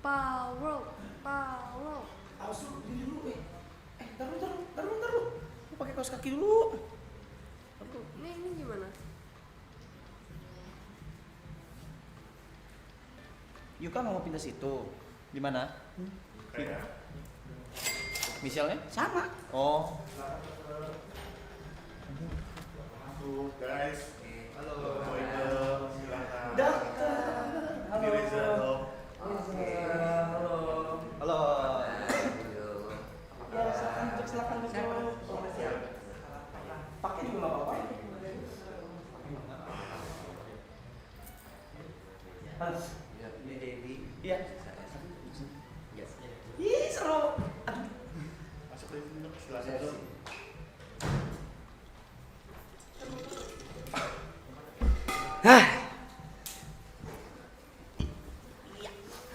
Power, power. Awas dulu, diri dulu, taruh. Lu pakai kaos kaki dulu. Ini gimana? Yuka nggak mau pindah situ. Di mana? Kayak Misalnya? Sama. Oh. guys. Halo. Silakan. Dokter. Ini Reza dong. Halo. Halo. Ya, silakan duduk. Pakai juga nggak apa-apa. Halo. Ini Devi. Iya. Yes. Ih, seru. Aduh. Masuk aja dulu, silakan dong.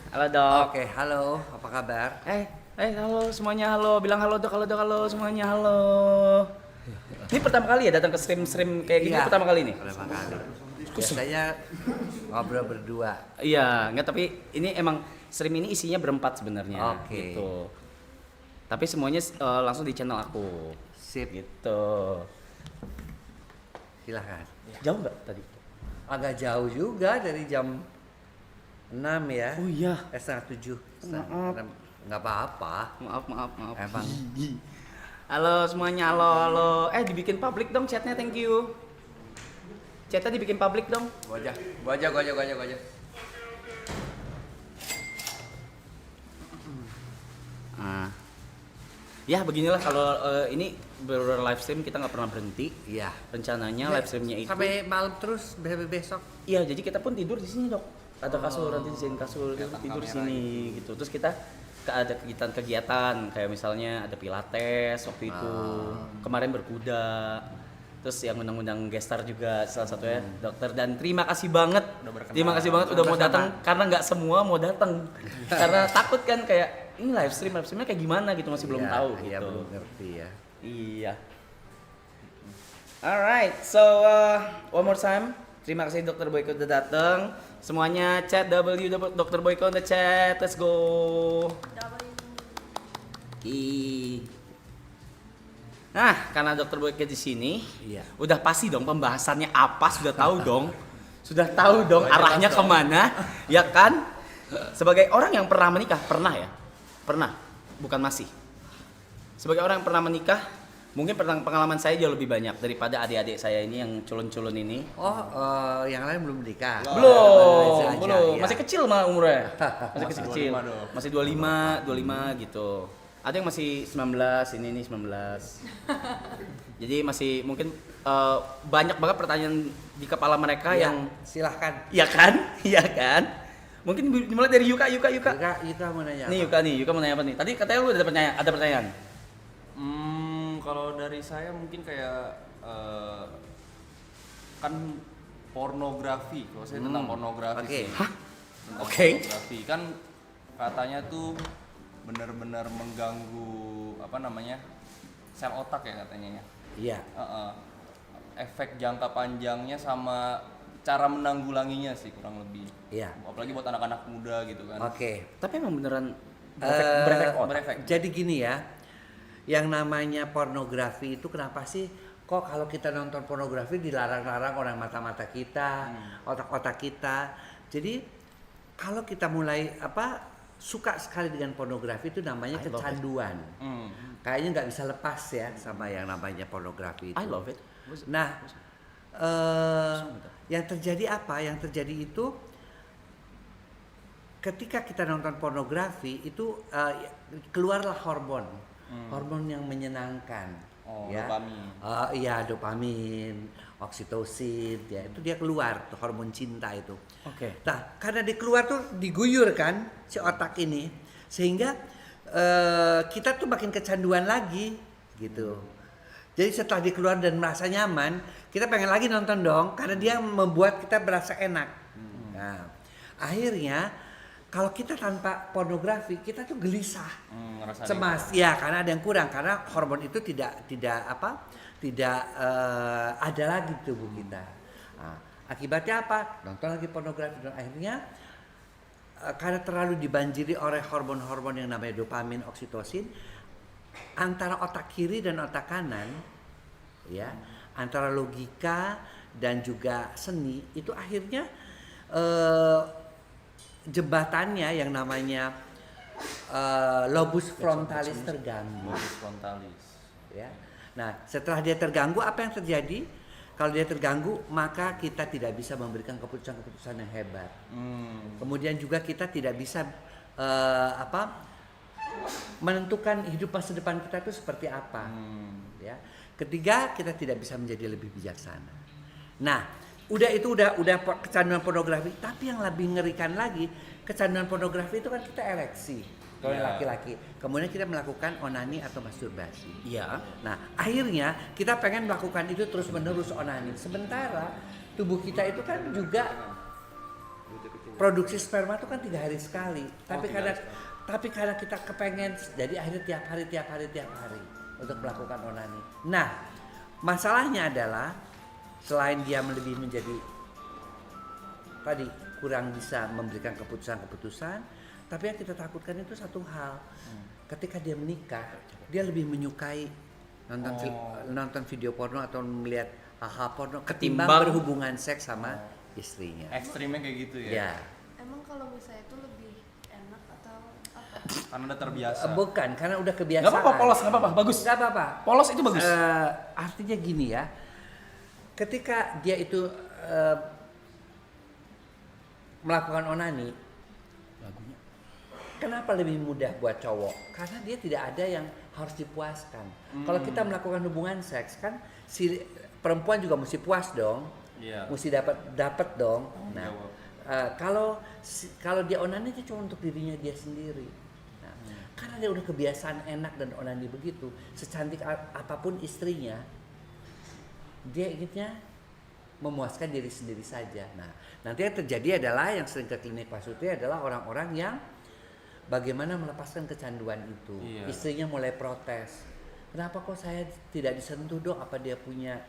Halo, Dok. Oke, halo. Apa kabar? Halo semuanya, halo. Bilang halo, Dok, halo semuanya, halo. Ini pertama kali ya datang ke stream kayak gini, Iya, pertama kali nih? Pertama kali. Biasanya ngobrol berdua. Iya, enggak, tapi ini emang stream ini isinya berempat sebenarnya. Oke. Gitu. Tapi semuanya langsung di channel aku. Sip. Gitu. Silahkan. Jauh nggak tadi? Agak jauh juga dari jam 6 ya. Oh iya. Setengah 7. Maaf. Nggak apa-apa. Maaf. Emang. Halo semuanya, halo. Dibikin public dong chatnya, thank you. Chatnya dibikin public dong. Gua aja. Ya beginilah kalau ini live stream kita nggak pernah berhenti. Iya. Rencananya live streamnya itu. Sampai malam terus besok. Iya, jadi kita pun tidur di sini, Dok. Ada kasur, nanti di sini kasur, tidur di sini gitu. Terus kita ada kegiatan kayak misalnya ada pilates waktu itu. Kemarin berkuda. Terus yang undang-undang gestar juga salah satunya dokter, dan terima kasih banget udah mau datang, karena nggak semua mau datang karena takut kan kayak ini live streamnya kayak gimana gitu, masih belum tahu gitu. Iya, belum ngerti ya. Iya. Alright, so one more time. Terima kasih Dr. Boyko udah datang. Semuanya chat Dr. Boyko on the chat. Let's go. Nah, karena Dr. Boyko di sini, Iya. udah pasti dong pembahasannya apa, sudah tahu dong. Sudah tahu dong arahnya kemana, ya kan? Sebagai orang yang pernah menikah, pernah ya? Pernah, bukan masih. Sebagai orang yang pernah menikah, mungkin pengalaman saya jauh lebih banyak daripada adik-adik saya ini yang culun-culun ini. Yang lain belum menikah. Belum. Ya. Masih kecil malah umurnya. Masih kecil. 25 dong. Masih 25 gitu. Ada yang masih 19, ini 19. Jadi masih mungkin banyak banget pertanyaan di kepala mereka Ya, yang silahkan. iya kan? Iya kan? Mungkin dimulai dari Yuka. Yuka mau nanya Nih apa? Yuka mau nanya apa nih? Tadi katanya lu ada pertanyaan. Kalau dari saya mungkin kayak kan pornografi. Kalau saya tentang pornografi Oke. sih. Hah? Tentang Oke. pornografi kan katanya tuh benar-benar mengganggu sel otak ya katanya ya. Iya. Efek jangka panjangnya sama cara menanggulanginya sih kurang lebih. Iya. Apalagi buat anak-anak muda gitu kan. Oke. Tapi emang beneran Eh, berefek otak. Berefek. Jadi gini ya, yang namanya pornografi itu kenapa sih kok kalau kita nonton pornografi dilarang-larang orang mata-mata kita, otak-otak kita. Jadi kalau kita mulai suka sekali dengan pornografi itu namanya I love it. kecanduan. Kayaknya nggak bisa lepas ya sama yang namanya pornografi itu. I love it. Nah, yang terjadi apa? Yang terjadi itu ketika kita nonton pornografi itu keluarlah hormon yang menyenangkan. Dopamin. Iya, dopamin, oksitosin, ya itu dia keluar tuh hormon cinta itu. Oke. Nah, karena dia keluar tuh diguyur kan si otak ini, sehingga kita tuh makin kecanduan lagi gitu. Jadi setelah dia keluar dan merasa nyaman, kita pengen lagi nonton dong, karena dia membuat kita berasa enak. Nah, akhirnya kalau kita tanpa pornografi, kita tuh gelisah, Ngerasa cemas, ya karena ada yang kurang, karena hormon itu tidak ada lagi di tubuh kita. Nah, akibatnya apa? Nonton lagi pornografi dan akhirnya karena terlalu dibanjiri oleh hormon-hormon yang namanya dopamin, oksitosin, antara otak kiri dan otak kanan, ya, antara logika dan juga seni itu akhirnya jembatannya yang namanya lobus frontalis terganggu. Lobus frontalis. Ya. Nah, setelah dia terganggu, apa yang terjadi? Kalau dia terganggu, maka kita tidak bisa memberikan keputusan-keputusan yang hebat. Kemudian juga kita tidak bisa menentukan hidup masa depan kita itu seperti apa. Ya. Ketiga, kita tidak bisa menjadi lebih bijaksana. Nah, udah kecanduan pornografi, tapi yang lebih ngerikan lagi, kecanduan pornografi itu kan kita ereksi. Kalau yang laki-laki, kemudian kita melakukan onani atau masturbasi. Iya. Nah, akhirnya kita pengen melakukan itu terus-menerus onani. Sementara tubuh kita itu kan juga produksi sperma itu kan 3 hari sekali. Tapi karena kita kepengen, jadi akhirnya tiap hari untuk melakukan onani. Nah, masalahnya adalah selain dia lebih menjadi tadi kurang bisa memberikan keputusan-keputusan, tapi yang kita takutkan itu satu hal. Ketika dia menikah, dia lebih menyukai nonton video porno atau melihat hal-hal porno ketimbang berhubungan seks sama istrinya. Ekstrimnya kayak gitu ya? Ya. Emang kalau misalnya itu lebih enak atau apa? Karena udah terbiasa. Bukan, karena udah kebiasaan. Gak apa-apa, polos, gak apa-apa, bagus. Gak apa-apa. Polos itu bagus. Artinya gini ya, ketika dia itu melakukan onani, kenapa lebih mudah buat cowok? Karena dia tidak ada yang harus dipuaskan. Kalau kita melakukan hubungan seks kan si perempuan juga mesti puas dong, mesti dapat dong. Nah, kalau dia onani itu cuma untuk dirinya dia sendiri. Nah, karena dia udah kebiasaan enak dan onani begitu, secantik apapun istrinya, dia inginnya memuaskan diri sendiri saja. Nah, nanti yang terjadi adalah yang sering ke klinik Pak Sutri adalah orang-orang yang bagaimana melepaskan kecanduan itu. Istrinya mulai protes. Kenapa kok saya tidak disentuh dong? Apa dia punya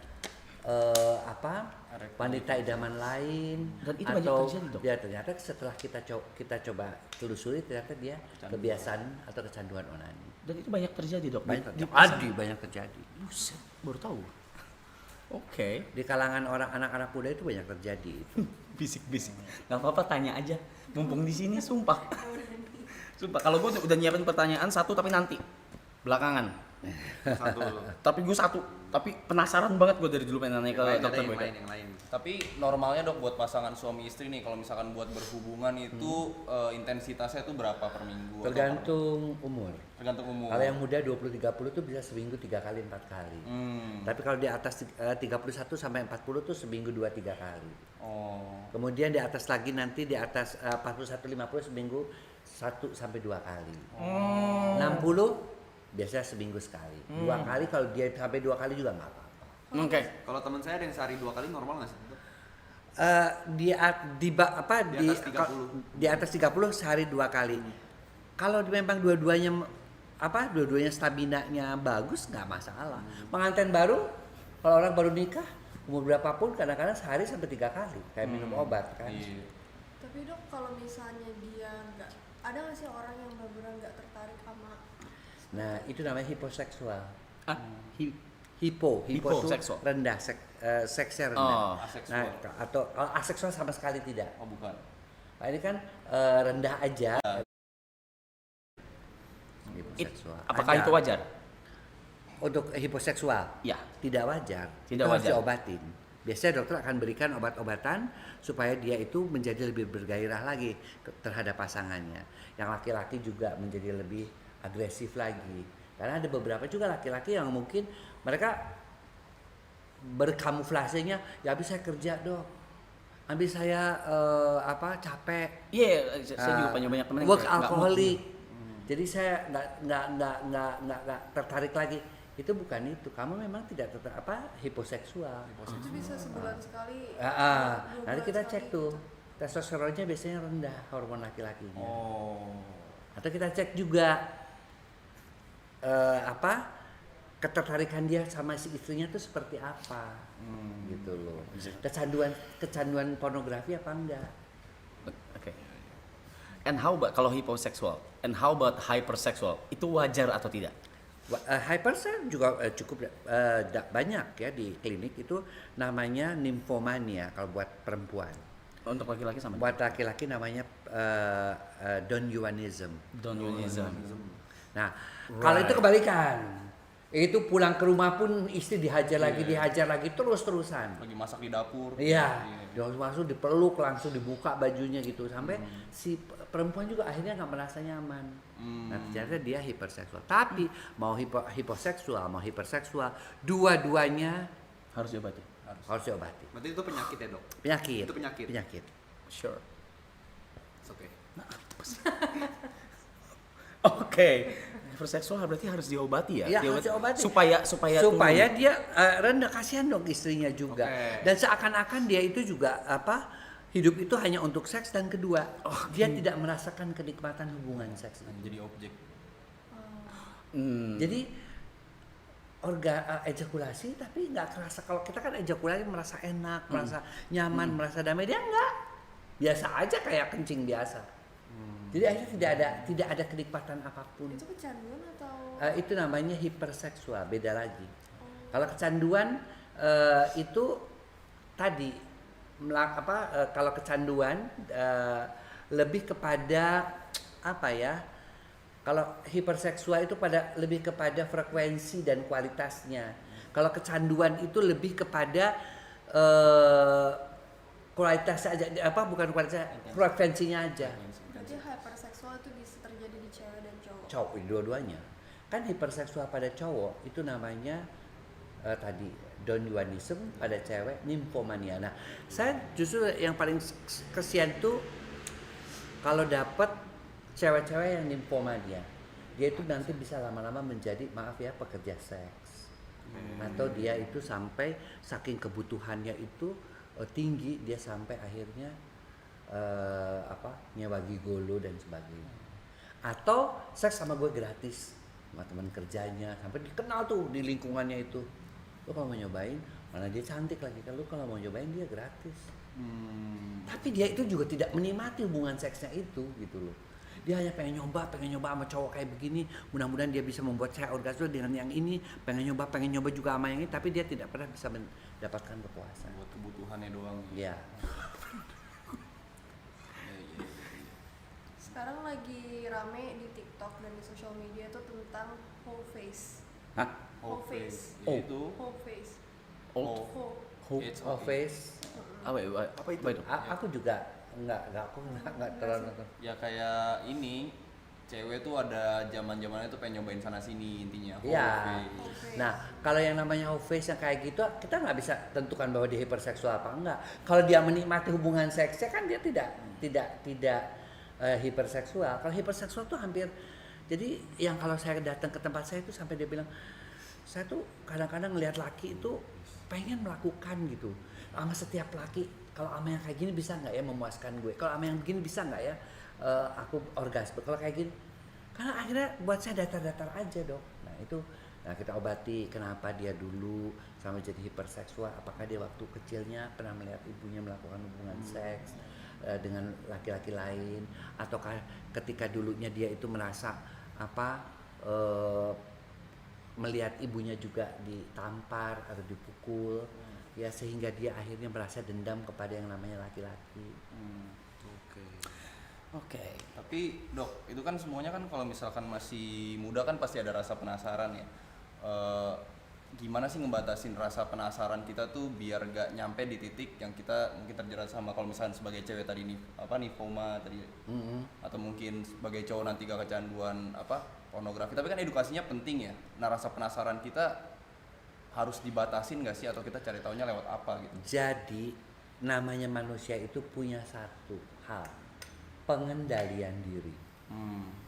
wanita idaman lain? Dan itu atau banyak terjadi dok. Ya ternyata setelah kita coba telusuri ternyata dia kebiasaan atau kecanduan onani. Dan itu banyak terjadi dok. Banyak terjadi. Buset, baru tahu. Oke. Di kalangan orang anak-anak muda itu banyak terjadi itu. Bisik-bisik. Gak apa-apa, tanya aja. Mumpung di sini, sumpah. Sumpah, kalau gue udah nyiapin pertanyaan satu tapi nanti belakangan. Tapi gue satu, tapi penasaran banget gue dari dulu pengen nanya ke dokter gue. Yang lain. Tapi normalnya dok buat pasangan suami istri nih, kalau misalkan buat berhubungan itu intensitasnya itu berapa per minggu? Tergantung umur. Tergantung umur. Kalau yang muda 20-30 tuh bisa seminggu 3 kali 4 kali. Tapi kalau di atas 31 sampai 40 tuh seminggu 2-3 kali. Kemudian di atas lagi nanti di atas 41-50 seminggu 1 sampai 2 kali. 60 biasanya seminggu sekali. 2 kali, kalau dia sampai 2 kali juga nggak apa-apa. Oke. Kalau teman saya ada yang sehari 2 kali normal nggak sih? Di atas 30 sehari 2 kali. Kalau memang dua-duanya stamina-nya bagus nggak masalah. Pengantin baru, kalau orang baru nikah umur berapapun kadang-kadang sehari sampai 3 kali kayak minum obat kan. Tapi dok, kalau misalnya dia nggak, ada nggak sih orang yang benar-benar nggak tertarik sama? Nah itu namanya hiposeksual. Hipo Hipo itu seksual. rendah, seksnya rendah. Aseksual. Nah, atau aseksual sama sekali tidak. Bukan. Nah, ini kan rendah aja. Hiposeksual. Apakah Ada. itu wajar? Untuk hiposeksual? Ya. Tidak wajar. Tidak Itu harus wajar. diobatin. Biasanya dokter akan berikan obat-obatan supaya dia itu menjadi lebih bergairah lagi terhadap pasangannya. Yang laki-laki juga menjadi lebih agresif lagi. Karena ada beberapa juga laki-laki yang mungkin mereka berkamuflasenya, ya habis saya kerja dok, habis saya capek, Iya, saya juga punya banyak teman yang work kayak nggak alkoholik, jadi saya nggak tertarik lagi. Itu bukan itu, kamu memang tidak hiposeksual. Itu bisa sebulan sekali. Nanti kita cek tuh testosteronnya biasanya rendah, hormon laki-lakinya. Atau kita cek juga ketertarikan dia sama si istrinya tuh seperti apa, gitu loh. Kecanduan pornografi apa enggak? Oke. And how about kalau hiposeksual? And how about hypersexual? Itu wajar atau tidak? Hypersen juga cukup banyak ya di klinik itu namanya nymphomania kalau buat perempuan. Untuk laki-laki sama. Buat laki-laki namanya Donuanism. Donuanism. Nah, kalau itu kebalikan. Itu pulang ke rumah pun istri dihajar lagi terus-terusan. Lagi masak di dapur. Iya, langsung dipeluk, langsung dibuka bajunya gitu sampai si perempuan juga akhirnya nggak merasa nyaman. Nah, ternyata dia hiperseksual. Tapi mau hiposeksual, mau hiperseksual, dua-duanya Harus diobati. harus diobati. Berarti itu penyakit ya dok? Penyakit. Itu penyakit. Penyakit. Sure. It's okay. Oke. Hiperseksual berarti harus diobati ya? Iya, harus diobati. Supaya Supaya turun. dia rendah, kasihan dong istrinya juga. Oke. Dan seakan-akan dia itu juga hidup itu hanya untuk seks dan kedua dia tidak merasakan kenikmatan hubungan seks. Jadi objek. Jadi ejakulasi tapi nggak kerasa. Kalau kita kan ejakulasi merasa enak, merasa nyaman, merasa damai, dia enggak. Biasa aja kayak kencing biasa. Jadi akhirnya tidak ada kenikmatan apapun. Itu kecanduan atau Itu namanya hiperseksual, beda lagi. Kalau kecanduan itu tadi kalau kecanduan lebih kepada apa ya? Kalau hiperseksual itu lebih kepada frekuensi dan kualitasnya. Kalau kecanduan itu lebih kepada kualitas aja, bukan kualitas, frekuensinya aja. berarti hyperseksual itu bisa terjadi di cewek dan cowok? Cowok dua-duanya. Kan hiperseksual pada cowok itu namanya tadi Donuanism, pada cewek nymphomania. Nah, saya justru yang paling kesian tuh kalau dapat cewek-cewek yang nymphomania. Dia itu nanti bisa lama-lama menjadi, maaf ya, pekerja seks. Atau dia itu sampai saking kebutuhannya itu tinggi, dia sampai akhirnya nyewa gigolo dan sebagainya. Atau seks sama gue gratis sama teman kerjanya, sampai dikenal tuh di lingkungannya itu. Lu kalau mau nyobain, mana dia cantik lagi, kan lu kalau mau nyobain dia gratis. Tapi dia itu juga tidak menikmati hubungan seksnya itu gitu loh. Dia hanya pengen nyoba sama cowok kayak begini, mudah-mudahan dia bisa membuat saya orgasme dengan yang ini, pengen nyoba juga sama yang ini, tapi dia tidak pernah bisa mendapatkan kepuasan. Buat kebutuhannya doang. Iya. Sekarang lagi rame di TikTok dan di sosial media itu tentang whole face. Hah? Whole face. Itu Whole face. Old. Whole. It's Whole okay. face. Apa itu? Aku juga enggak terlalu. Ya kayak ini cewek tuh ada zaman-zamannya tuh pengen nyobain sana sini intinya. Whole Iya. face. Nah, kalau yang namanya whole face yang kayak gitu, kita nggak bisa tentukan bahwa dia hiperseksual apa enggak. Kalau dia menikmati hubungan seksnya kan dia tidak hiperseksual. Kalau hiperseksual tuh hampir, jadi yang kalau saya datang ke tempat saya itu sampai dia bilang, saya tuh kadang-kadang ngelihat laki itu pengen melakukan gitu. Sama setiap laki, kalau sama yang kayak gini bisa nggak ya memuaskan gue? Kalau sama yang begini bisa nggak ya aku orgasme? Kalau kayak gini, karena akhirnya buat saya datar-datar aja dok. Nah itu, nah kita obati kenapa dia dulu sampai jadi hiperseksual. Apakah dia waktu kecilnya pernah melihat ibunya melakukan hubungan seks dengan laki-laki lain, ataukah ketika dulunya dia itu merasa melihat ibunya juga ditampar atau dipukul, ya sehingga dia akhirnya merasa dendam kepada yang namanya laki-laki. Oke. Tapi dok, itu kan semuanya kan kalau misalkan masih muda kan pasti ada rasa penasaran ya. Gimana sih ngebatasin rasa penasaran kita tuh biar gak nyampe di titik yang kita mungkin terjerat sama, kalau misalkan sebagai cewek tadi nifoma tadi, atau mungkin sebagai cowok nanti gak kecanduan pornografi. Tapi kan edukasinya penting ya. Nah rasa penasaran kita harus dibatasin gak sih, atau kita cari taunya lewat apa gitu? Jadi namanya manusia itu punya satu hal, pengendalian diri.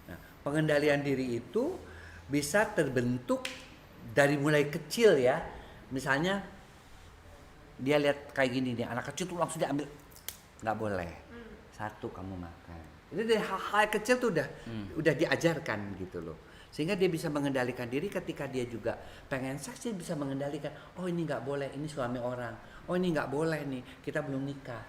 Nah, pengendalian diri itu bisa terbentuk dari mulai kecil ya. Misalnya dia lihat kayak gini nih, anak kecil tuh langsung diambil, nggak boleh. Satu, kamu makan. Itu dari hal-hal kecil tuh udah diajarkan gitu loh. Sehingga dia bisa mengendalikan diri. Ketika dia juga pengen seks, dia bisa mengendalikan, oh ini nggak boleh, ini suami orang, oh ini nggak boleh nih, kita belum nikah.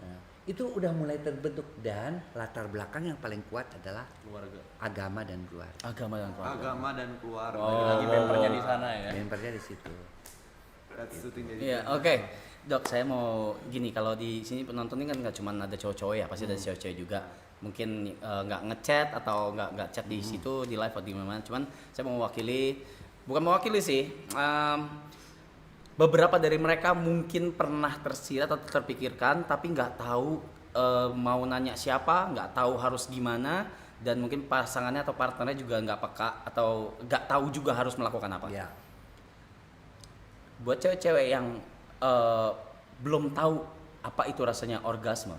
Nah, itu udah mulai terbentuk, dan latar belakang yang paling kuat adalah Keluarga. agama dan keluarga. Agama dan keluarga. Agama dan keluarga. Oh. Lagi membernya di sana ya. Membernya di situ. That's the thing that Iya, oke. Dok, saya mau gini, kalau di sini penonton ini kan nggak cuma ada cowok-cowok ya, pasti ada cewek-cewek juga. Mungkin nggak ngechat atau nggak chat di situ di live atau di mana. Cuman saya mau bukan mewakili sih. Beberapa dari mereka mungkin pernah tersirat atau terpikirkan, tapi nggak tahu mau nanya siapa, nggak tahu harus gimana, dan mungkin pasangannya atau partnernya juga nggak peka atau nggak tahu juga harus melakukan apa. Ya. Buat cewek-cewek yang belum tahu apa itu rasanya orgasme,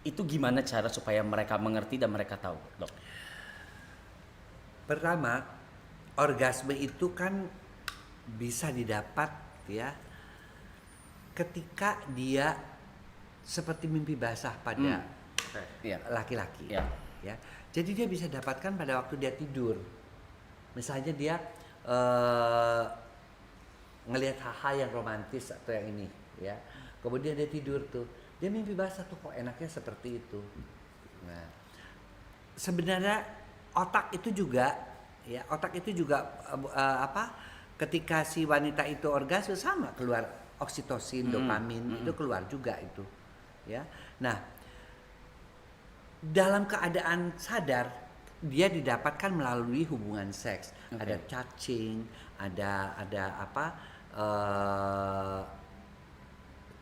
itu gimana cara supaya mereka mengerti dan mereka tahu, Dok? Pertama, orgasme itu kan bisa didapat ya ketika dia seperti mimpi basah pada Iya. laki-laki. Iya. Ya. Jadi dia bisa dapatkan pada waktu dia tidur. Misalnya dia ngelihat hal-hal yang romantis atau yang ini, ya. Kemudian dia tidur tuh, dia mimpi basah tuh, kok enaknya seperti itu. Nah, sebenarnya otak itu juga, ya, ketika si wanita itu orgasme sama keluar oksitosin, dopamin, itu keluar juga itu, ya. Nah, dalam keadaan sadar dia didapatkan melalui hubungan seks. Ada touching, ada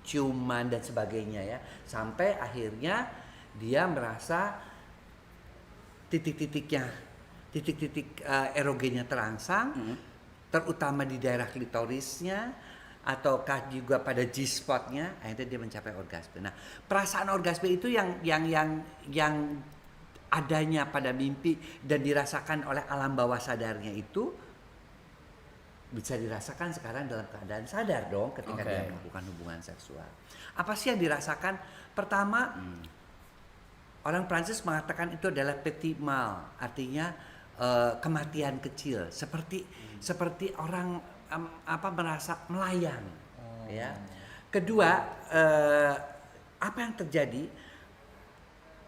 ciuman dan sebagainya, ya, sampai akhirnya dia merasa titik-titik erogennya terangsang, terutama di daerah klitorisnya ataukah juga pada G-spotnya, akhirnya dia mencapai orgasme. Nah, perasaan orgasme itu yang adanya pada mimpi dan dirasakan oleh alam bawah sadarnya itu bisa dirasakan sekarang dalam keadaan sadar dong ketika dia melakukan hubungan seksual. Apa sih yang dirasakan? Pertama, orang Prancis mengatakan itu adalah petit mal, artinya kematian kecil, seperti orang merasa melayang, ya. Kedua, apa yang terjadi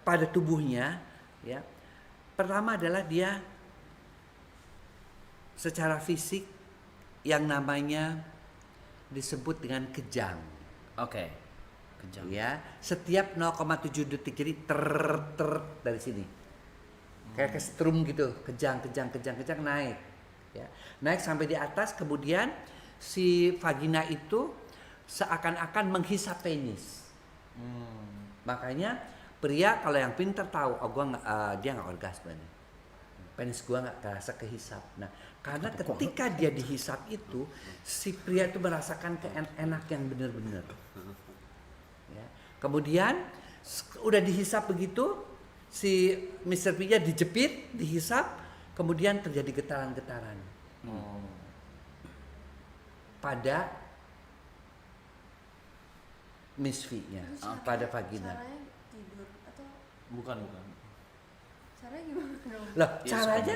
pada tubuhnya, ya? Pertama adalah dia secara fisik yang namanya disebut dengan kejang. Oke. Kejang. Ya, setiap 0,7 detik, jadi dari sini. Kayak ke strum gitu, kejang naik. Ya. Naik sampai di atas, kemudian si vagina itu seakan-akan menghisap penis. Makanya pria kalau yang pintar tahu, dia nggak orgasme nih. Penis gua nggak terasa kehisap. Nah, karena ketika dia dihisap itu, si pria itu merasakan enak yang benar-benar. Ya. Kemudian udah dihisap begitu, si Mr. P-nya dijepit, dihisap, kemudian terjadi getaran-getaran pada Miss V-nya, pada vagina. Caranya tidur atau Bukan. caranya gimana dong? Loh, caranya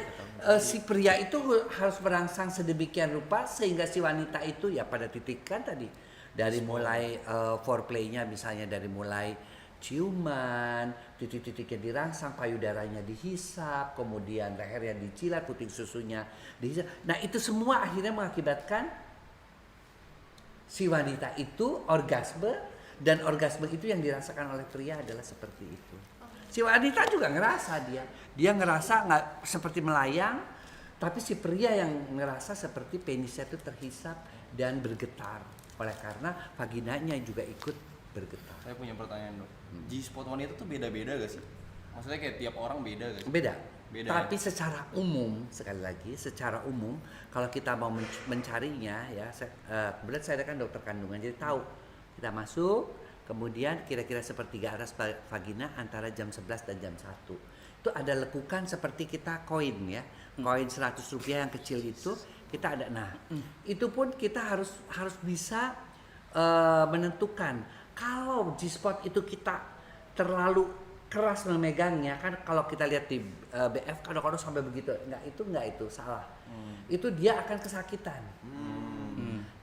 si pria itu harus merangsang sedemikian rupa sehingga si wanita itu ya pada titik kan tadi dari mulai foreplay-nya, misalnya dari mulai ciuman, titik-titiknya dirangsang, payudaranya dihisap, kemudian lehernya dicilat, puting susunya dihisap. Nah, itu semua akhirnya mengakibatkan si wanita itu orgasme, dan orgasme itu yang dirasakan oleh pria adalah seperti itu. Si wanita juga ngerasa dia ngerasa nggak seperti melayang, tapi si pria yang ngerasa seperti penisnya itu terhisap dan bergetar oleh karena vaginanya juga ikut bergetar. Saya punya pertanyaan, Dok. G-spot wanita tuh beda-beda gak sih? Maksudnya kayak tiap orang beda gak sih? Beda. Tapi Ya? secara umum, sekali lagi, secara umum kalau kita mau mencarinya, ya, kemudian saya kan dokter kandungan, jadi tahu kita masuk, kemudian kira-kira sepertiga atas vagina antara jam 11 dan jam 1. Itu ada lekukan seperti kita koin, ya, koin 100 rupiah yang kecil itu kita ada. Nah, itu pun kita harus bisa menentukan. Kalau G-spot itu kita terlalu keras memegangnya, kan kalau kita lihat di BF kadang-kadang sampai begitu, enggak itu salah. Itu dia akan kesakitan.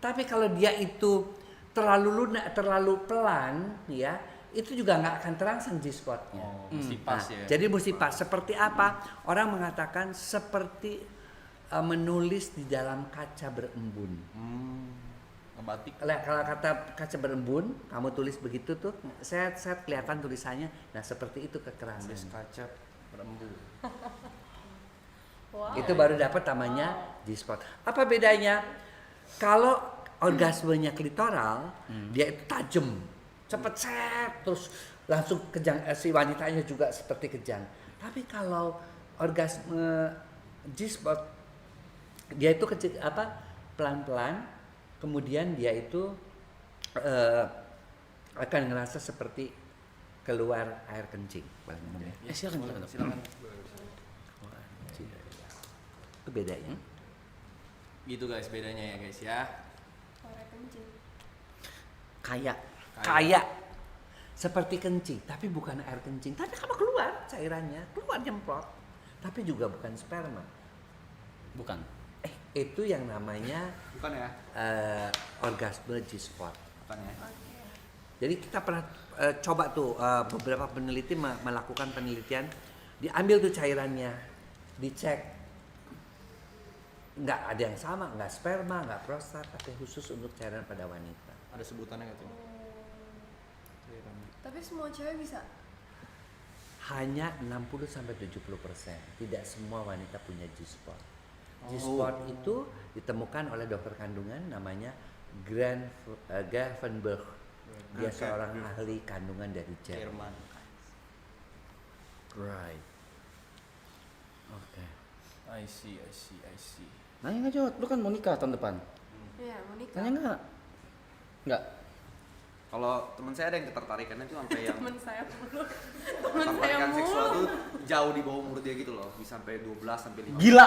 Tapi kalau dia itu terlalu lunak, terlalu pelan, ya, itu juga nggak akan terangsang G-spotnya. Mesti pas ya. Jadi mesti pas. Seperti apa? Orang mengatakan seperti menulis di dalam kaca berembun. Ngebatik. Kalau kata kaca berembun, kamu tulis begitu tuh, saya kelihatan tulisannya. Nah seperti itu kekerasan. Tulis kaca berembun. Wow. Itu baru dapat namanya G-spot. Apa bedanya? Kalau orgasmenya klitoral, dia itu tajam, cepet set, terus langsung kejang. Si wanitanya juga seperti kejang. Tapi kalau orgasme G-spot, dia itu kecil pelan-pelan. Kemudian dia itu akan ngerasa seperti keluar air kencing. Silakan. Itu bedanya. Gitu guys bedanya ya guys ya. Suara kencing. Kayak seperti kencing, tapi bukan air kencing. Tapi kamu keluar cairannya, keluar nyemprot. Tapi juga bukan sperma. Bukan. Itu yang namanya Bukan ya? orgasme G-spot. Bukan ya. Jadi kita pernah coba tuh beberapa peneliti melakukan penelitian, diambil tuh cairannya, dicek, nggak ada yang sama, nggak sperma, nggak prostat, tapi khusus untuk cairan pada wanita. Ada sebutannya nggak tuh? Tapi semua cewek bisa. Hanya 60-70%. Tidak semua wanita punya G-spot. G-spot itu ditemukan oleh dokter kandungan namanya Gravenberg. Dia seorang ahli kandungan dari Jerman. Jerman. Right. Oke. I see. Nanya nggak Jod, lu kan mau nikah tahun depan. Iya, mau nikah. Nanya nggak? Nggak. Kalau teman saya ada yang ketertarikannya tuh sampai yang Temen saya mulu. Temen saya ketertarikan seksual mulu. tuh jauh di bawah umur dia gitu loh, bisa sampai 12 sampai 15. Gila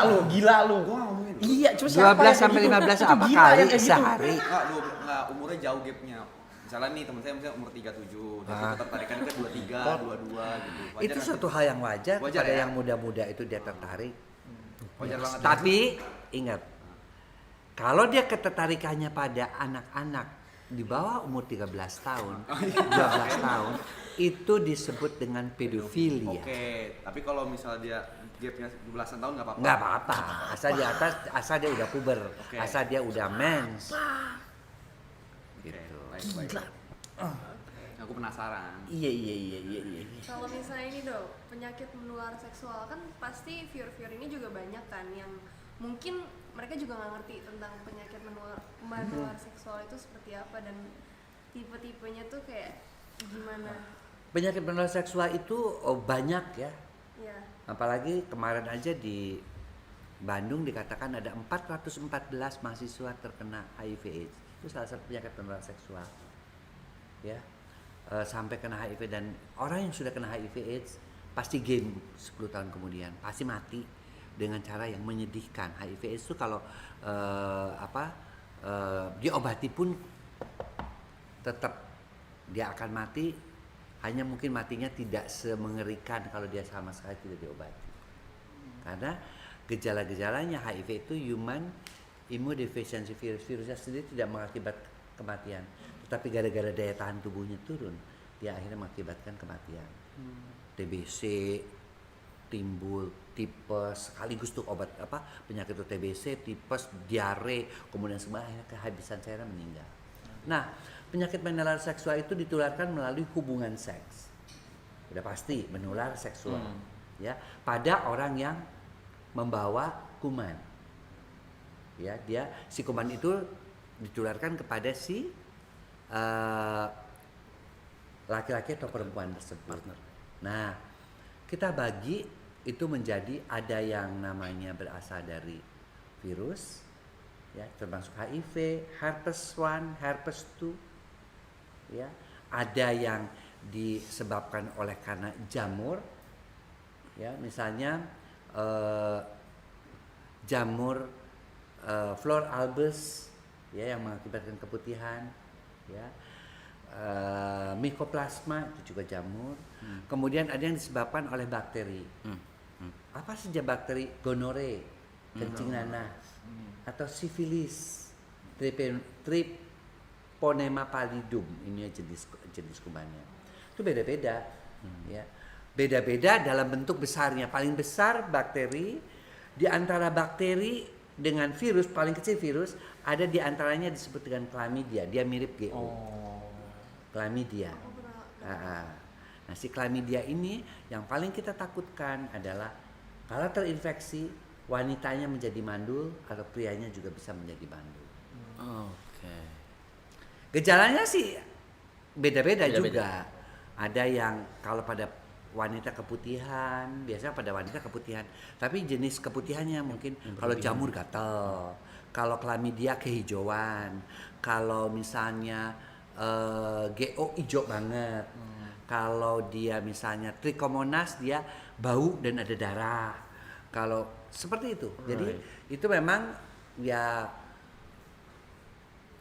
lu. Gua ngomongin. Iya, cuma 12 sampai 15 apa kali sehari? Enggak, umurnya jauh gapnya. Misalnya nih teman saya misalnya umur 37, dia tuh ketertarikan ke 23, 22 gitu. Wajar Itu nggak sih? suatu hal yang wajar, Wajar pada ya? yang muda-muda itu dia tertarik. Wajar banget. Tapi ingat, kalau dia ketertarikannya pada anak-anak di bawah umur 13 tahun, 12 tahun, itu disebut dengan pedofilia. Oke, tapi kalau misalnya dia gapnya belasan tahun nggak apa-apa. Nggak apa-apa, asal dia udah puber, Oke. asal dia udah mens. Oke, Gitu. baik. Aku penasaran. Iya. Kalau misalnya ini dong, penyakit menular seksual kan pasti viewer-viewer ini juga banyak kan yang mungkin mereka juga nggak ngerti tentang penyakit menular seksual itu seperti apa dan tipe-tipenya tuh kayak gimana. Penyakit menular seksual itu banyak ya. Ya. Apalagi kemarin aja di Bandung dikatakan ada 414 mahasiswa terkena HIV/AIDS. Itu salah satu penyakit menular seksual. Ya. Sampai kena HIV, dan orang yang sudah kena HIV/AIDS pasti game 10 tahun kemudian, pasti mati dengan cara yang menyedihkan. HIV/AIDS itu kalau diobati pun tetap dia akan mati, hanya mungkin matinya tidak semengerikan kalau dia sama sekali tidak diobati. Karena gejala-gejalanya HIV itu human immunodeficiency virus, virusnya sendiri tidak mengakibatkan kematian, tetapi gara-gara daya tahan tubuhnya turun, dia akhirnya mengakibatkan kematian. TBC timbul, tipes, sekaligus tuh obat penyakit itu TBC, tipes, diare, kemudian semua akhirnya kehabisan cairan, meninggal. Nah, penyakit menular seksual itu ditularkan melalui hubungan seks. Udah pasti menular seksual, ya, pada orang yang membawa kuman. Ya, si kuman itu ditularkan kepada si laki-laki atau perempuan tersebut. Nah, kita bagi itu menjadi ada yang namanya berasal dari virus, ya, termasuk HIV, herpes 1, herpes 2, ya. Ada yang disebabkan oleh karena jamur, ya, misalnya jamur Flor albus, ya, yang mengakibatkan keputihan, ya. Mycoplasma itu juga jamur. Kemudian ada yang disebabkan oleh bakteri. Apa saja bakteri? Gonore, kencing nanah, atau sifilis, Treponema pallidum, ini jenis kumannya. itu beda-beda, ya. Beda-beda dalam bentuk besarnya. Paling besar bakteri, di antara bakteri dengan virus, paling kecil virus, ada di antaranya disebut dengan chlamydia. Dia mirip GO. Chlamydia. Aku pernah Nah, si chlamydia ini yang paling kita takutkan adalah kalau terinfeksi, wanitanya menjadi mandul atau prianya juga bisa menjadi mandul. Oke. Gejalanya sih beda-beda Beda-beda. juga. Ada yang kalau pada wanita keputihan, biasanya pada wanita keputihan. Tapi jenis keputihannya mungkin kalau jamur gatal, kalau chlamydia kehijauan, kalau misalnya GO hijau banget. Kalau dia misalnya trichomonas dia bau dan ada darah. Kalau seperti itu. Jadi itu memang ya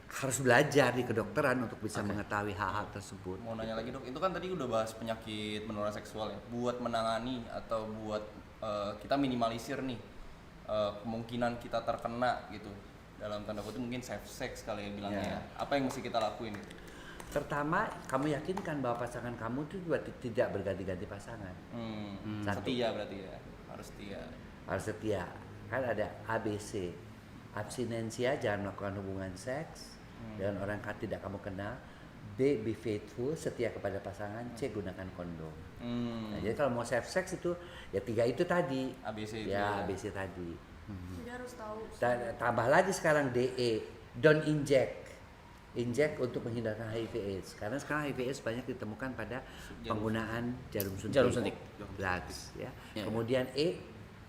harus belajar di kedokteran untuk bisa mengetahui hal-hal tersebut. Mau nanya lagi dok, itu kan tadi udah bahas penyakit menular seksual ya. Buat menangani atau buat kita minimalisir nih kemungkinan kita terkena gitu. Dalam tanda kutip mungkin safe sex kali ya bilangnya. Ya. Apa yang mesti kita lakuin itu? Pertama, kamu yakinkan bahwa pasangan kamu itu juga tidak berganti-ganti pasangan. Satu. Setia berarti ya, harus setia. Harus setia. Kan ada ABC. Abstinensia, jangan melakukan hubungan seks dengan orang yang tidak kamu kenal. B, be faithful, setia kepada pasangan. C, gunakan kondom. Nah, jadi kalau mau safe sex itu ya 3 itu tadi. ABC itu Ya, ya. ABC tadi. jadi harus tahu. Tambah lagi sekarang DE, don't inject. Inject untuk menghindarkan HIV/AIDS. Karena sekarang HIV/AIDS banyak ditemukan pada penggunaan jarum suntik. Jarum suntik. Drugs, ya. Ya. Kemudian E,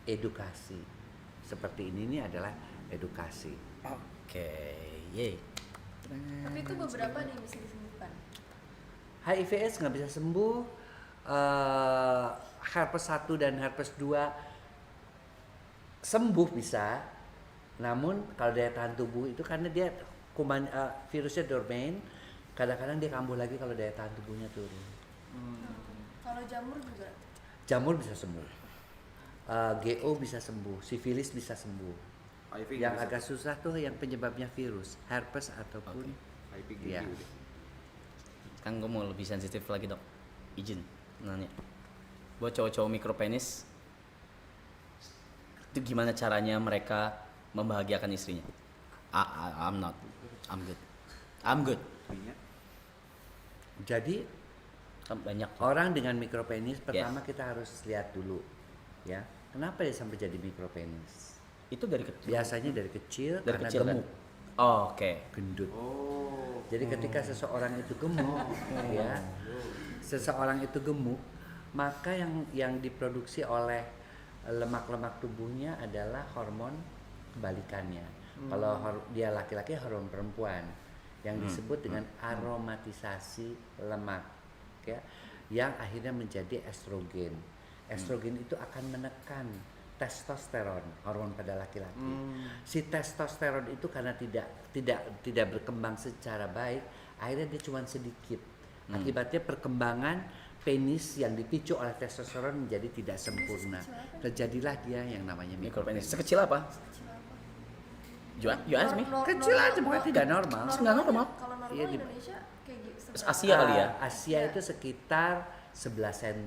edukasi. Seperti ini adalah edukasi. Oke. Yeay. Tapi itu beberapa nih yang bisa disembuhkan. HIV/AIDS nggak bisa sembuh. Herpes 1 dan herpes 2 sembuh bisa. Namun kalau daya tahan tubuh itu karena dia virusnya dormant, kadang-kadang dia kambuh lagi kalau daya tahan tubuhnya turun. Kalau jamur juga. Jamur bisa sembuh, GO bisa sembuh, sifilis bisa sembuh. HIV Yang bisa. agak susah tuh yang penyebabnya virus, herpes ataupun HIV ya. gigi udah. Sekarang gue mau lebih sensitif lagi dok. Izin nanya. Buat cowok-cowok mikropenis, itu gimana caranya mereka membahagiakan istrinya? I'm not. I'm good. I'm good. Ininya. Jadi Kan banyak. orang dengan mikropenis pertama kita harus lihat dulu, ya. Kenapa dia sampai jadi mikropenis? Itu dari kecil. Biasanya dari kecil Dari karena kecil kan? gemuk, Oh, oke. gendut. Oh. Jadi ketika seseorang itu gemuk, ya, seseorang itu gemuk, maka yang diproduksi oleh lemak-lemak tubuhnya adalah hormon kebalikannya. Kalau dia laki-laki hormon perempuan yang disebut dengan aromatisasi lemak, ya, yang akhirnya menjadi estrogen. Estrogen itu akan menekan testosteron, hormon pada laki-laki. Si testosteron itu karena tidak berkembang secara baik, akhirnya dia cuma sedikit. Akibatnya perkembangan penis yang dipicu oleh testosteron menjadi tidak sempurna. Terjadilah dia yang namanya Mikropenis. mikropenis. Sekecil apa? You ask me? Kecil aja, bukan tidak normal. Nggak normal. Kalau normal Iya, di- Indonesia kayak gitu. Terus Asia kali ya? Asia itu sekitar 11 cm.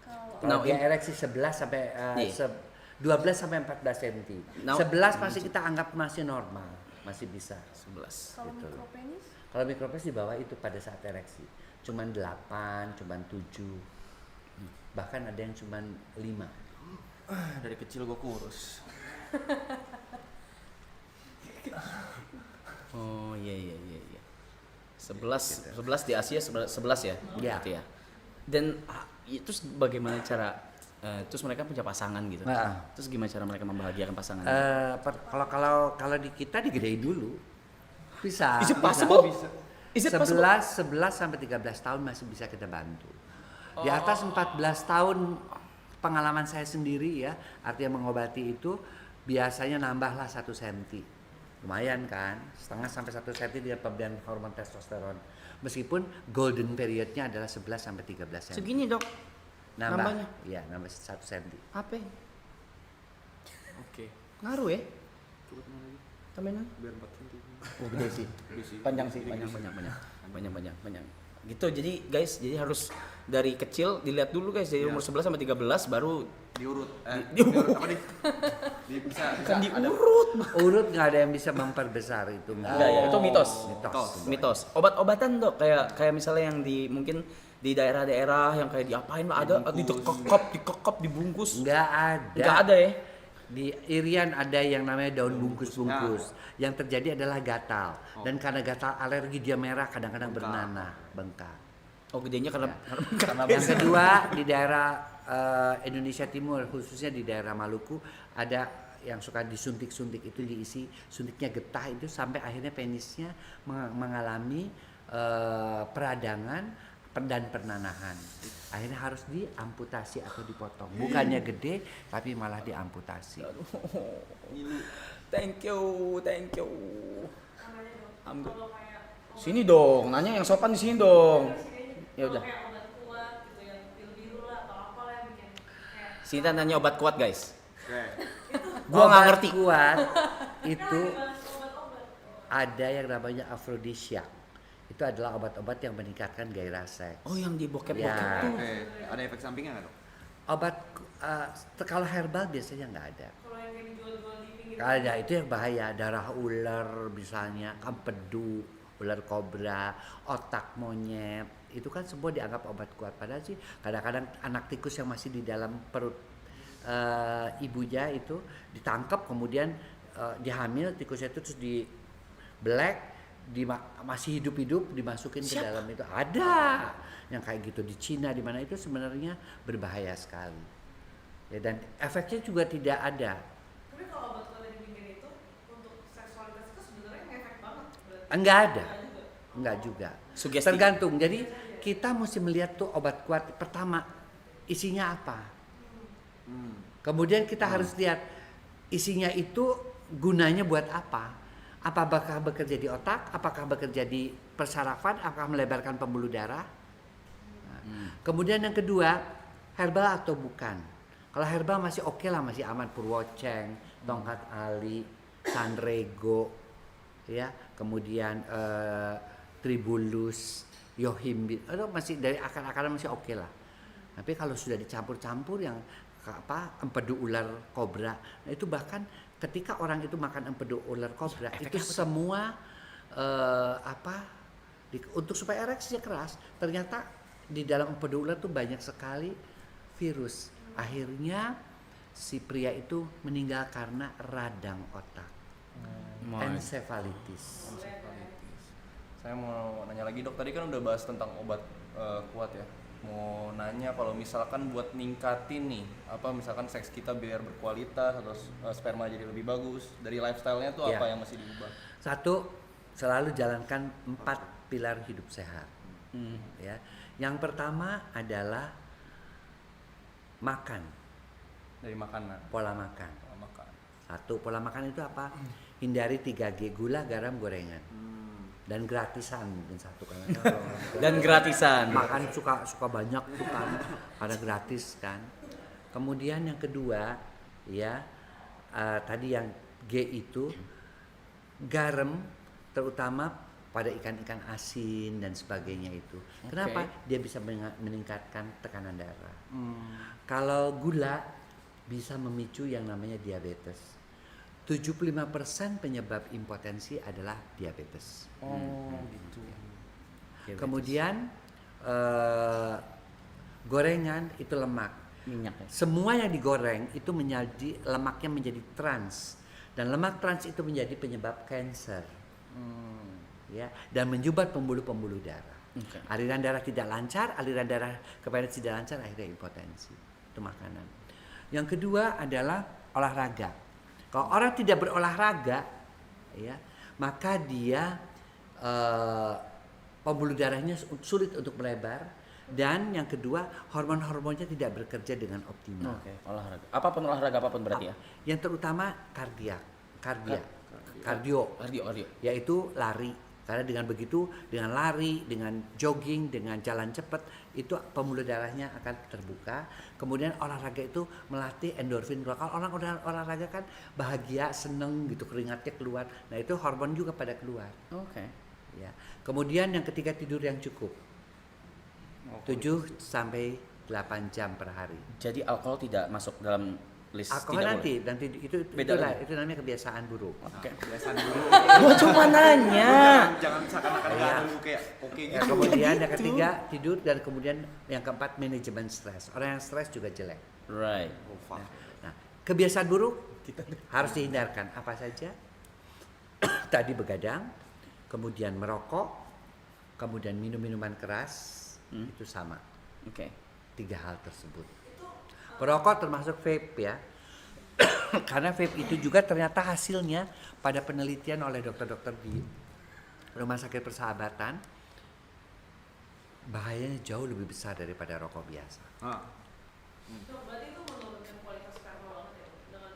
Kalau Kalau Nah, dia ereksi 11 sampai Iya. 12 sampai 14 cm. Now- 11 masih kita anggap masih normal, masih bisa. 11. kalau Betul. mikropenis Kalau mikropenis di bawah itu pada saat ereksi. Cuman 8, cuman 7. Bahkan ada yang cuman 5. Dari kecil gue kurus. Oh iya. 11 di Asia 11 ya? Iya. Berarti ya. Dan terus bagaimana cara terus mereka punya pasangan gitu. Nah. Terus gimana cara mereka membahagiakan pasangan? Kalau di kita digedein dulu. Bisa. Is it bisa. possible? Is it possible? 11 sampai 13 tahun masih bisa kita bantu. Di atas 14 tahun pengalaman saya sendiri ya, artinya mengobati itu biasanya nambahlah 1 cm. Lumayan kan, setengah sampai 1 cm dengan pemberian hormon testosteron. Meskipun golden periodnya adalah 11 sampai 13 cm. Segini dok. Nambah, nambahnya? iya nambah 1 cm. Apa? Oke. Ngaruh ya? Coba teman lagi. Tambahin. Biar 4 cm. Oh gede sih. Gede sih. Panjang sih, Gede panjang. sih. Panjang. gitu. Jadi guys, jadi harus dari kecil dilihat dulu guys, dari umur 11 sampai 13 baru Diurut. Diurut. Apa nih? Bisa kan ada- diurut. Urut nggak ada yang bisa memperbesar itu nggak. Enggak ya, itu mitos. Mitos. Mitos. Obat-obatan Dok, kayak misalnya yang di mungkin di daerah-daerah yang kayak diapain lah, ada dikekop, dibungkus. Nggak ada. Enggak ada ya. Di Irian ada yang namanya daun bungkus-bungkus. Yang terjadi adalah gatal. Dan karena gatal alergi dia merah, kadang-kadang bernanah, bengkak. Oh, gedenya karena Karena Yang kedua di daerah Indonesia Timur, khususnya di daerah Maluku, ada yang suka disuntik-suntik, itu diisi suntiknya getah itu sampai akhirnya penisnya mengalami peradangan dan pernanahan. Akhirnya harus diamputasi atau dipotong. Bukannya gede tapi malah diamputasi. Thank you. I'm good. Sini dong, nanya yang sopan di sini dong. Ya udah. Kayak obat kuat gitu yang pil biru lah atau apalah yang bikin kayak Sini nanya obat kuat guys. Oke. Gua nggak Obat ngerti. kuat itu obat-obat. ada yang namanya afrodisiak. Itu adalah obat-obat yang meningkatkan gairah seks. Oh, yang di bokep-bokep Ya. tuh. Oke. Ada efek sampingnya nggak, Dok? Obat kalau herbal biasanya nggak ada. Kalau yang kayak dijual-jual di pinggir Ada itu yang bahaya, darah ular misalnya, empedu, ular kobra, otak monyet, itu kan semua dianggap obat kuat. Padahal sih kadang-kadang anak tikus yang masih di dalam perut ibunya itu ditangkap, kemudian dihamil tikusnya itu terus dibelek, masih hidup-hidup dimasukin ke dalam itu. Ada yang kayak gitu di Cina, di mana itu sebenarnya berbahaya sekali. Ya, dan efeknya juga tidak ada. Tapi kalau obat kuat di pinggir itu untuk seksualitas itu sebenarnya ngefek banget berarti. Enggak ada. Enggak juga. Sugesti. Tergantung. Jadi kita mesti melihat tuh obat kuat pertama isinya apa. Kemudian kita harus lihat isinya itu gunanya buat apa. Apakah bekerja di otak, apakah bekerja di persarafan, apakah melebarkan pembuluh darah. Nah, kemudian yang kedua, herbal atau bukan. Kalau herbal masih oke lah, masih aman. Purwoceng, tongkat ali, sanrego, ya, kemudian tribulus, yohimbit, itu masih dari akar-akaran masih oke lah. Tapi kalau sudah dicampur-campur yang empedu ular kobra, nah itu bahkan ketika orang itu makan empedu ular kobra, itu semua untuk supaya ereksinya keras, ternyata di dalam empedu ular tuh banyak sekali virus. Akhirnya si pria itu meninggal karena radang otak, encephalitis. Saya mau nanya lagi Dok, tadi kan udah bahas tentang obat kuat ya. Mau nanya kalau misalkan buat ningkatin nih, apa misalkan seks kita biar berkualitas atau sperma jadi lebih bagus, dari lifestyle-nya tuh apa yang masih diubah? Satu, selalu jalankan 4 pilar hidup sehat. Ya. Yang pertama adalah makan, Dari makanan. pola makan. Pola makan. Satu, pola makan itu apa? Hindari 3G, gula, garam, gorengan. Dan gratisan mungkin satu karena Dan gratisan. makan suka banyak tuh kan, ada gratis kan. Kemudian yang kedua ya tadi yang G itu garam, terutama pada ikan-ikan asin dan sebagainya itu. Kenapa? Dia bisa meningkatkan tekanan darah. Kalau gula bisa memicu yang namanya diabetes. 75% penyebab impotensi adalah diabetes. Oh, gitu. Kemudian gorengan itu lemak. Minyak ya. Semua yang digoreng itu menjadi lemaknya menjadi trans, dan lemak trans itu menjadi penyebab kanker. Ya, dan menjubat pembuluh-pembuluh darah. Oke. Aliran darah tidak lancar, aliran darah ke penis tidak lancar, akhirnya impotensi. Itu makanan. Yang kedua adalah olahraga. Kalau orang tidak berolahraga, ya, maka dia pembuluh darahnya sulit untuk melebar, dan yang kedua hormon-hormonnya tidak bekerja dengan optimal. Oke, olahraga. Olahraga apapun berarti ya. Yang terutama kardio, Kardio. yaitu lari. Karena dengan begitu, dengan lari, dengan jogging, dengan jalan cepat, itu pembuluh darahnya akan terbuka. Kemudian olahraga itu melatih endorfin. Kalau orang olahraga kan bahagia, seneng gitu, keringatnya keluar. Nah itu hormon juga pada keluar. Oke. Ya. Kemudian yang ketiga, tidur yang cukup. 7 sampai 8 jam per hari. Jadi alkohol tidak masuk dalam list Alkohol tidak nanti boleh. nanti itu Beda itulah, lagi. itu namanya kebiasaan buruk. Oke. Kebiasaan dulu. Gua cuma nanya. Jangan seakan-akan Iya. nggak dulu kayak oke Ya, gitu. kemudian yang ketiga tidur, dan kemudian yang keempat manajemen stres. Orang yang stres juga jelek. Right. Oh, fuck. Nah, kebiasaan buruk harus dihindarkan. Apa saja? Tadi begadang, kemudian merokok, kemudian minum minuman keras, itu sama. Oke. 3 hal tersebut. Perokok termasuk vape ya. Karena vape itu juga ternyata hasilnya pada penelitian oleh dokter-dokter di Rumah Sakit Persahabatan, bahayanya jauh lebih besar daripada rokok biasa. Ah. Dok, berarti itu menurunkan kualitas sperma banget ya, dengan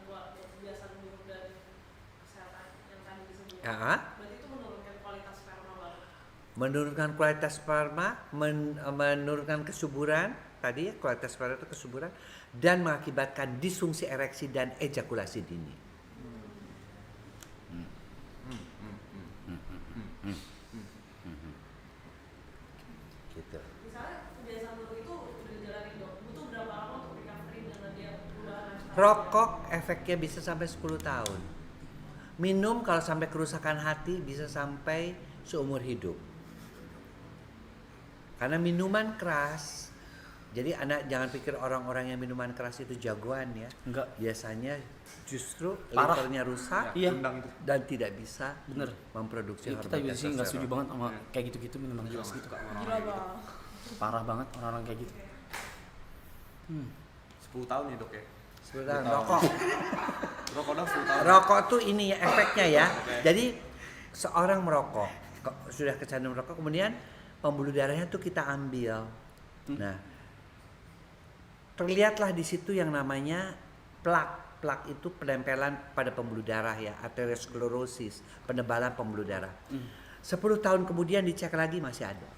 kebiasaan buruk dan kesehatan yang tadi disebut. Ya, Berarti itu menurunkan kualitas sperma banget. menurunkan kualitas sperma, menurunkan kesuburan, tadi ya, kualitas sperma itu kesuburan, dan mengakibatkan disfungsi ereksi dan ejakulasi dini. Gitu. Misalnya kebiasaan buruk itu udah dijalanin dok, butuh berapa lama untuk recovery dengan dia perubahan lifestyle? Rokok efeknya bisa sampai 10 tahun. Minum kalau sampai kerusakan hati bisa sampai seumur hidup. Karena minuman keras, jadi anak jangan pikir orang-orang yang minuman keras itu jagoan ya. Enggak. Biasanya justru Parah. livernya rusak Iya. Tendang tuh. dan tidak bisa Bener. memproduksi Kita hormon juga sih nggak setuju testosteron. banget sama kayak gitu-gitu minuman keras gitu. Gila bang. Parah banget orang-orang kayak gitu. 10 tahun ya dok ya. Sebentar, rokok. Rokok dong 10 tahun. Rokok tuh ini ya efeknya ya. Jadi seorang merokok, sudah kecanduan merokok, kemudian pembuluh darahnya tuh kita ambil. Nah, terlihatlah di situ yang namanya plak. Plak itu penempelan pada pembuluh darah ya, arteriosklerosis, penebalan pembuluh darah. 10 tahun kemudian dicek lagi masih ada.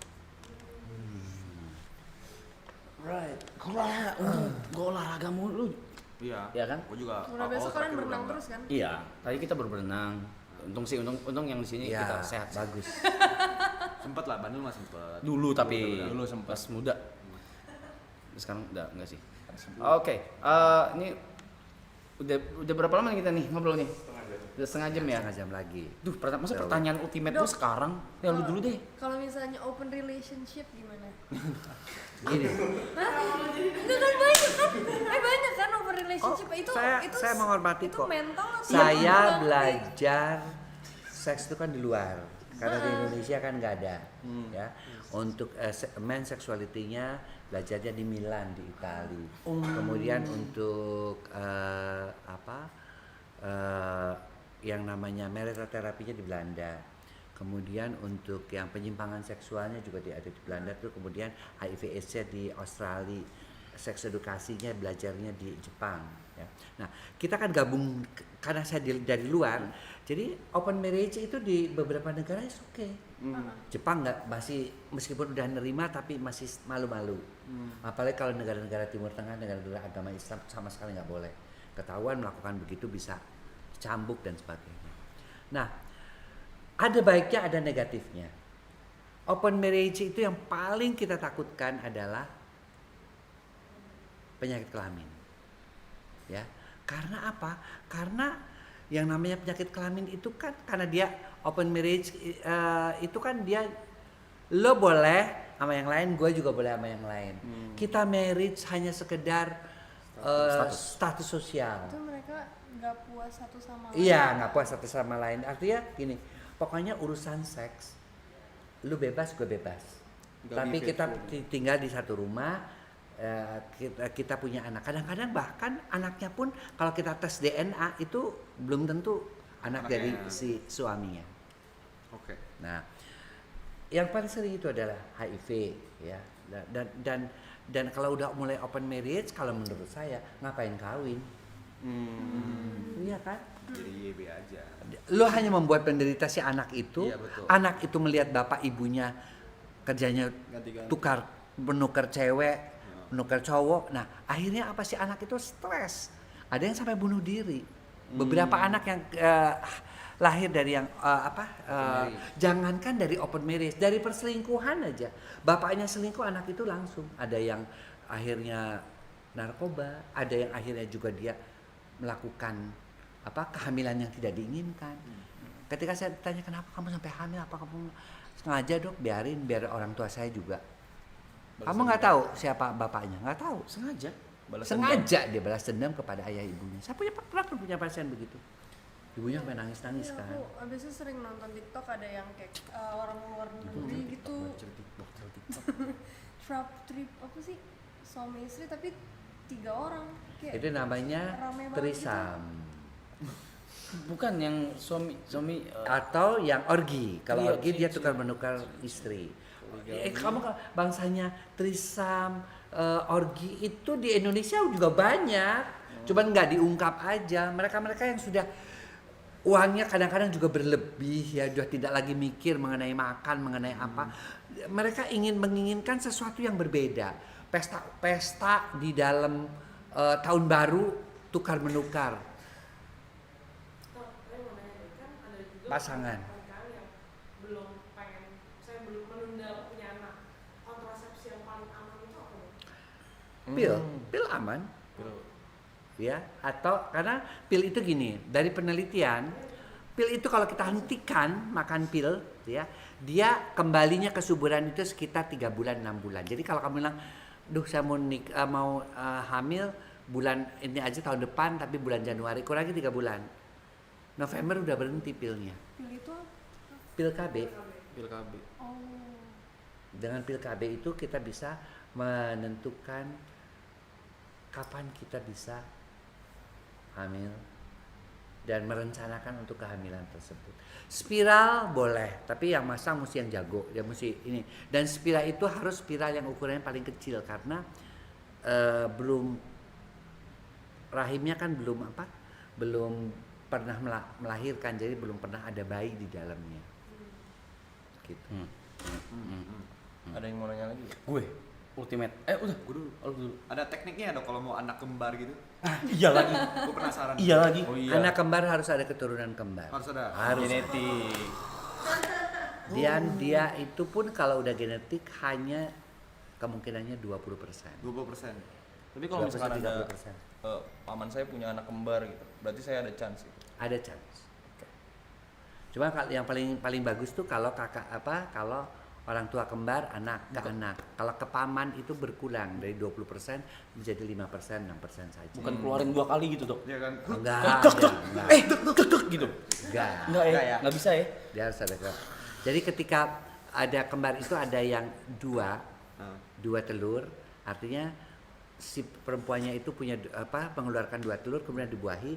Right. Gua olahraga mulu. Iya. Iya kan? Gua juga. Udah besok kalian terakhir berenang udah terus kan? Iya. Tadi kita baru berenang. Untung yang di sini Ya, kita sehat. bagus. Sempet lah, Bandung mah sempet. Dulu tapi Dulu sempet. pas muda. Sekarang udah enggak sih. Oke, ini udah berapa lama nih kita nih ngobrol nih? Udah setengah jam ya. Setengah jam lagi. Duh, masa Jauh. pertanyaan ultimate Dok. lu sekarang? Ya lu dulu deh. Kalau misalnya open relationship gimana? Gini. Enggak kan banyak kan? Banyak kan open relationship Oh, itu saya menghormati itu kok. mental atau Saya apa? belajar seks itu kan di luar, karena di Indonesia kan nggak ada, ya. Untuk men sexuality-nya belajarnya di Milan di Itali. Kemudian untuk yang namanya meritoterapinya di Belanda. Kemudian untuk yang penyimpangan seksualnya juga ada di Belanda tuh. Kemudian HIV/AIDS-nya di Australia, seks edukasinya belajarnya di Jepang. Ya. Nah, kita kan gabung karena saya dari luar, jadi open marriage itu di beberapa negara is oke. Jepang nggak, masih meskipun udah nerima tapi masih malu-malu. Apalagi kalau negara-negara Timur Tengah, negara-negara agama Islam sama sekali nggak boleh. Ketahuan melakukan begitu bisa cambuk dan sebagainya. Nah, ada baiknya ada negatifnya. Open marriage itu yang paling kita takutkan adalah penyakit kelamin. Ya. Karena apa? Karena yang namanya penyakit kelamin itu kan karena dia open marriage itu kan dia lo boleh sama yang lain, gue juga boleh sama yang lain. Kita marriage hanya sekedar status sosial. Itu mereka nggak puas satu sama lain. Iya, nggak puas satu sama lain. Artinya gini, pokoknya urusan seks, lu bebas, gue bebas. Nggak Tapi be kita faithful. tinggal di satu rumah, kita punya anak. Kadang-kadang bahkan anaknya pun kalau kita tes DNA itu belum tentu anak dari Anaknya. si suaminya. Oke. Nah, yang paling sering itu adalah HIV, ya. Dan kalau udah mulai open marriage, kalau menurut saya ngapain kawin? Iya kan? Jadi YB aja. Lo hanya membuat penderita si anak itu. Iya, betul. Anak itu melihat bapak ibunya kerjanya Ganti-ganti. menukar cewek, menukar cowok. Nah, akhirnya apa sih, anak itu stres. Ada yang sampai bunuh diri. Beberapa anak lahir dari yang jangankan dari open marriage, dari perselingkuhan aja. Bapaknya selingkuh, anak itu langsung ada yang akhirnya narkoba, ada yang akhirnya juga dia melakukan kehamilan yang tidak diinginkan. Ketika saya tanya kenapa kamu sampai hamil, apa kamu sengaja dok, biar orang tua saya juga. Kamu nggak tahu siapa bapaknya, nggak tahu. Sengaja. Sengaja dia balas dendam kepada ayah ibunya. Saya pernah punya pasien begitu. Ibunya sampai nangis-nangis kan. Aku abisnya sering nonton TikTok, ada yang kayak orang luar negeri gitu. Trip apa sih? Suami istri tapi 3 orang. Kayak Itu namanya rame banget trisam. Bukan yang suami Atau yang orgi. Kalau Iya, orgi dia iya, tukar menukar istri. Kamu bangsanya trisam, orgi itu di Indonesia juga banyak. Cuman nggak diungkap aja. Mereka yang sudah uangnya kadang-kadang juga berlebih ya, sudah tidak lagi mikir mengenai makan, mengenai apa. Mereka menginginkan sesuatu yang berbeda. Pesta di dalam tahun baru tukar menukar pasangan. Yang belum pengen, saya belum menunda punya anak, kontrasepsi yang paling aman itu apa? Pil aman. Ya, atau karena pil itu gini, dari penelitian, pil itu kalau kita hentikan makan pil, ya, dia kembalinya kesuburan itu sekitar 3 bulan 6 bulan. Jadi kalau kamu bilang, duh saya mau hamil bulan ini aja tahun depan, tapi bulan Januari kurangi 3 bulan. November udah berhenti pilnya. Pil itu apa? Pil KB. Pil KB. Oh. Dengan pil KB itu kita bisa menentukan kapan kita bisa hamil dan merencanakan untuk kehamilan tersebut. Spiral boleh, tapi yang masang mesti yang jago, ya mesti ini. Dan spiral itu harus spiral yang ukurannya paling kecil karena belum rahimnya kan belum pernah melahirkan, jadi belum pernah ada bayi di dalamnya. Gitu. Ada yang mau nanya lagi? gue ultimate. Udah. Gue dulu. Lu dulu. Ada tekniknya dok kalau mau anak kembar gitu. Iya lagi. Gue penasaran. Iya lagi. Oh iya. Anak kembar harus ada keturunan kembar. Harus ada. Harus. Genetik. Dan dia itu pun kalau udah genetik hanya kemungkinannya 20%. 20%. Tapi kalau misalkan ada 30%. paman saya punya anak kembar gitu, berarti saya ada chance gitu. Ada chance. Cuma yang paling bagus tuh kalau kalau orang tua kembar anak ke anak. Kalau ke paman itu berkurang dari 20% menjadi 5%, 6% saja. Bukan keluarin 2 kali gitu, Dok. Iya kan? Enggak. Gitu. Enggak. Enggak Enggak ya? Enggak bisa ya. Dia harus ada kembar. Jadi ketika ada kembar itu ada yang dua telur, artinya si perempuannya itu punya mengeluarkan 2 telur kemudian dibuahi,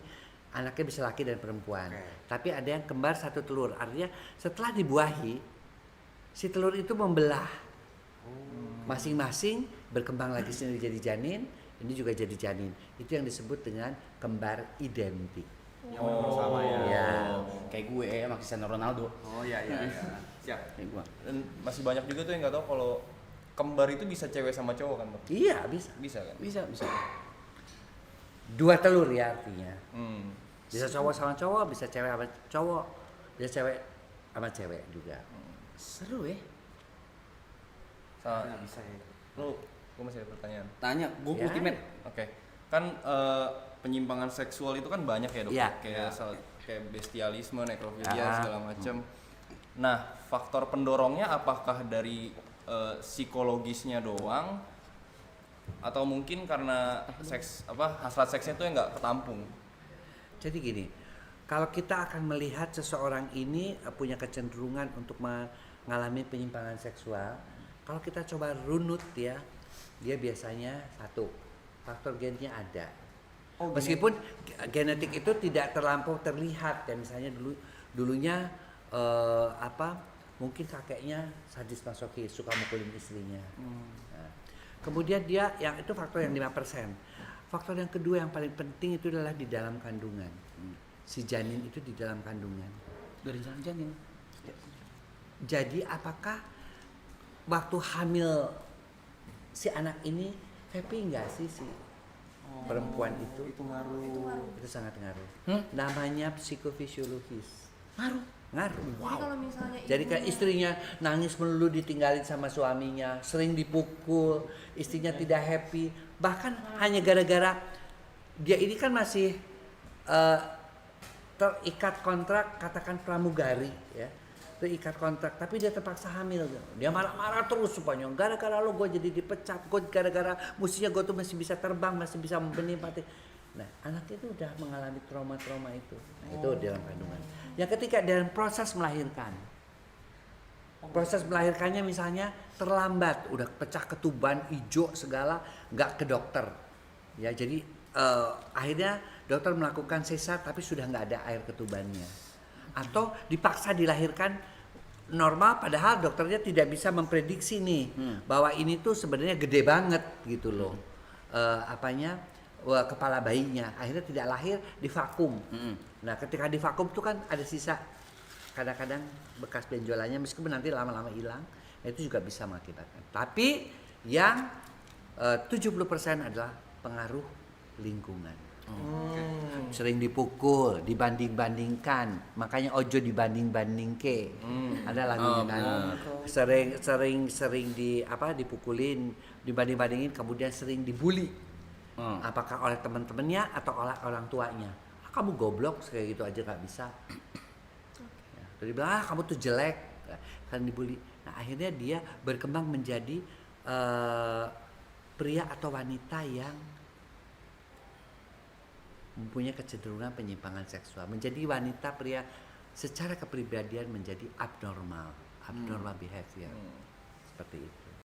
anaknya bisa laki dan perempuan. Tapi ada yang kembar 1 telur, artinya setelah dibuahi si telur itu membelah. Masing-masing berkembang lagi sendiri jadi janin, ini juga jadi janin. Itu yang disebut dengan kembar identik. Yang bersama ya. Ya. Kayak gue sama Cristiano Ronaldo. Oh iya. Siap. Kayak gue. Dan masih banyak juga tuh yang nggak tahu kalau kembar itu bisa cewek sama cowok kan, Bang? Iya, bisa. Bisa kan? Bisa. 2 telur ya artinya. Hmm. Bisa cowok sama cowok, bisa cewek sama cowok, bisa cewek sama cewek juga. Seru ya. Bisa ya. Gue masih ada pertanyaan. Tanya, gue Ya. ultimate. Oke. Kan penyimpangan seksual itu kan banyak ya, Dok? Iya. Kayak bestialisme, nekrofilia Ah. segala macam. Nah, faktor pendorongnya apakah dari psikologisnya doang atau mungkin karena hasrat seksnya tuh yang nggak ketampung? Jadi gini, kalau kita akan melihat seseorang ini punya kecenderungan untuk mengalami penyimpangan seksual, kalau kita coba runut ya, dia biasanya 1, faktor gennya ada. Meskipun genetik itu tidak terlampau terlihat, ya misalnya dulunya mungkin kakeknya sadis masokis, suka mukulin istrinya. Nah, kemudian dia yang itu faktor yang 5%. Faktor yang kedua yang paling penting itu adalah di dalam kandungan. Si janin itu di dalam kandungan. Dari janin. Jadi apakah waktu hamil si anak ini happy nggak sih si perempuan itu? Itu ngaruh. Itu sangat ngaruh. Namanya psikofisiologis. Ngaruh. Jadi kalau misalnya Jadi kayak ibunya- istrinya nangis melulu ditinggalin sama suaminya, sering dipukul, istrinya tidak happy, bahkan hanya gara-gara dia ini kan masih terikat kontrak, katakan pramugari ya, terikat kontrak, tapi dia terpaksa hamil, dia marah-marah terus supaya gara-gara lo gue jadi dipecat, gue gara-gara mestinya gue tuh masih bisa terbang, masih bisa menikmati. Nah, anak itu udah mengalami trauma-trauma itu. Nah, itu dalam kandungan. Yang ketika dalam proses melahirkan. Proses melahirkannya misalnya terlambat, udah pecah ketuban, hijau segala, nggak ke dokter. Ya, jadi akhirnya dokter melakukan sesar tapi sudah nggak ada air ketubannya. Atau dipaksa dilahirkan normal padahal dokternya tidak bisa memprediksi nih bahwa ini tuh sebenarnya gede banget gitu loh. Kepala bayinya akhirnya tidak lahir, divakum. Nah, ketika divakum tuh kan ada sisa kadang-kadang bekas benjolannya meskipun nanti lama-lama hilang, itu juga bisa mengakibatkan. Tapi yang 70% adalah pengaruh lingkungan. Sering dipukul, dibanding-bandingkan, makanya ojo dibanding-bandingke. Ada lagunya kan. Sering dipukulin, dibanding-bandingin, kemudian sering dibully. Apakah oleh teman-temannya atau oleh orang tuanya? Kamu goblok kayak gitu aja nggak bisa. Ya, terus bilang kamu tuh jelek, kan dibully. Nah, akhirnya dia berkembang menjadi pria atau wanita yang mempunyai kecenderungan penyimpangan seksual, menjadi wanita pria secara kepribadian menjadi abnormal behavior seperti itu.